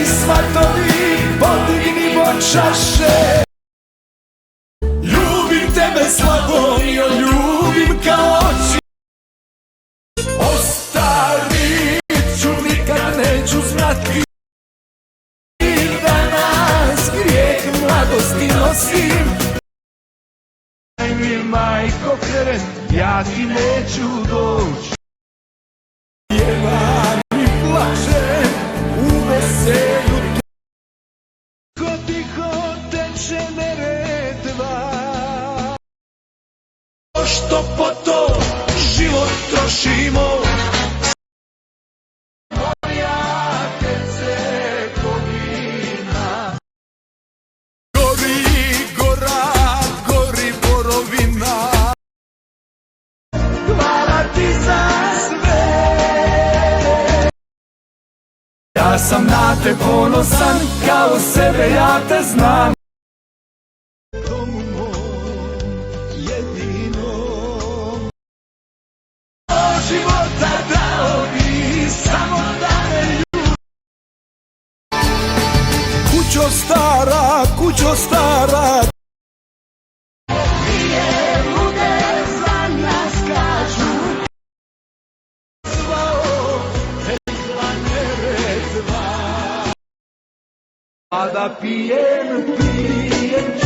svatovi, podignimo čaše. Ljubim tebe Slavonijo, ljubim kao oči. Ostavit ću, nikad neću znati da nas grijeh mladosti nosim. Daj mi majko krvet, ja ti neću doći. Pjevam i plačem u veselju. Ko tiho teče Neretva, što po to život trošimo. Moja tece kovina, gori gora, gori borovina. Hvala ti za sve, ja sam na te ponosan, kao sebe ja te znam. Domu mom jedinom, života dao bi samo da me ljubi. Kućo stara, kućo stara, dvije lude za nas kažu, slao tekla Neretva. A da pijem, pijem